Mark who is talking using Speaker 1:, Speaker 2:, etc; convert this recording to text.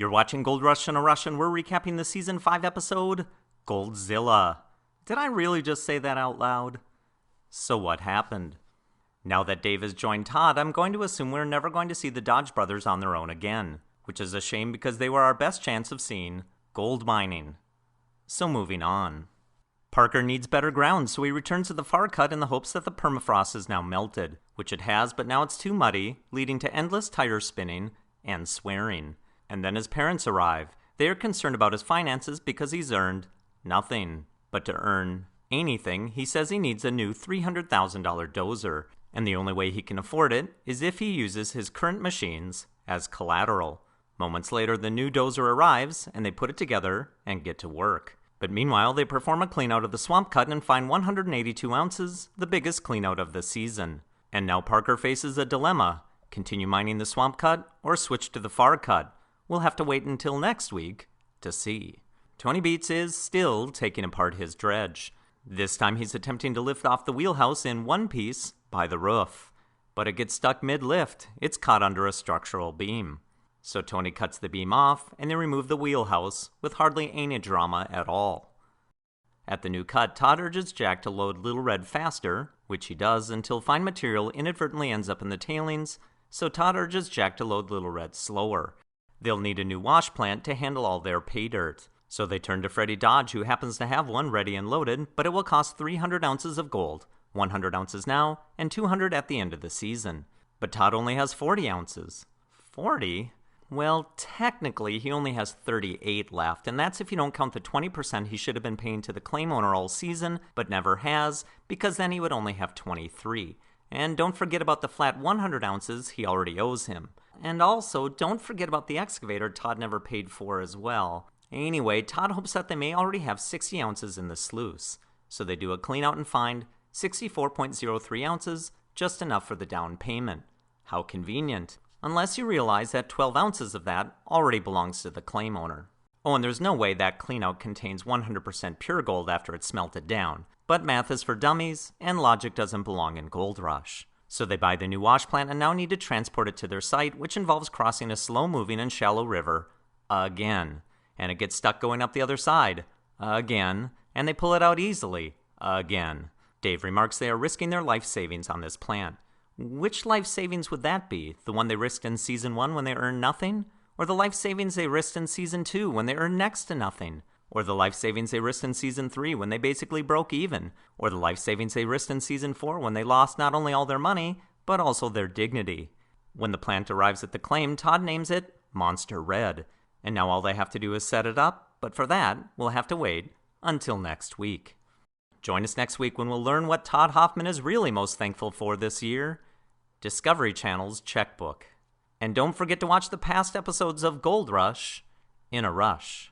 Speaker 1: You're watching Gold Rush in a Rush, and we're recapping the Season 5 episode, Goldzilla. Did I really just say that out loud? So what happened? Now that Dave has joined Todd, I'm going to assume we're never going to see the Dodge brothers on their own again, which is a shame because they were our best chance of seeing gold mining. So moving on. Parker needs better ground, so he returns to the far cut in the hopes that the permafrost is now melted, which it has, but now it's too muddy, leading to endless tire spinning and swearing. And then his parents arrive. They are concerned about his finances because he's earned nothing. But to earn anything, he says he needs a new $300,000 dozer, and the only way he can afford it is if he uses his current machines as collateral. Moments later, the new dozer arrives, and they put it together and get to work. But meanwhile, they perform a cleanout of the swamp cut and find 182 ounces, the biggest cleanout of the season. And now Parker faces a dilemma: continue mining the swamp cut or switch to the far cut. We'll have to wait until next week to see. Tony BEETS is still taking apart his dredge. This time he's attempting to lift off the wheelhouse in one piece by the roof. But it gets stuck mid-lift. It's caught under a structural beam. So Tony cuts the beam off, and they remove the wheelhouse with hardly any drama at all. At the new cut, Todd urges Jack to load Little Red faster, which he does until fine material inadvertently ends up in the tailings, so Todd urges Jack to load Little Red slower. They'll need a new wash plant to handle all their pay dirt. So they turn to Freddie Dodge, who happens to have one ready and loaded, but it will cost 300 ounces of gold, 100 ounces now, and 200 at the end of the season. But Todd only has 40 ounces. 40? Well, technically, he only has 38 left, and that's if you don't count the 20% he should have been paying to the claim owner all season, but never has, because then he would only have 23. And don't forget about the flat 100 ounces he already owes him. And also, don't forget about the excavator Todd never paid for as well. Anyway, Todd hopes that they may already have 60 ounces in the sluice. So they do a clean out and find 64.03 ounces, just enough for the down payment. How convenient. Unless you realize that 12 ounces of that already belongs to the claim owner. Oh, and there's no way that cleanout contains 100% pure gold after it's smelted down. But math is for dummies, and logic doesn't belong in Gold Rush. So they buy the new wash plant and now need to transport it to their site, which involves crossing a slow-moving and shallow river again. And it gets stuck going up the other side again, and they pull it out easily again. Dave remarks they are risking their life savings on this plant. Which life savings would that be? The one they risked in Season 1 when they earned nothing? Or the life savings they risked in Season 2 when they earned next to nothing? Or the life savings they risked in Season 3 when they basically broke even? Or the life savings they risked in Season 4 when they lost not only all their money, but also their dignity? When the plant arrives at the claim, Todd names it Monster Red. And now all they have to do is set it up, but for that, we'll have to wait until next week. Join us next week when we'll learn what Todd HOFFMAN is really most thankful for this year: Discovery Channel's checkbook. And don't forget to watch the past episodes of Gold Rush in a Rush.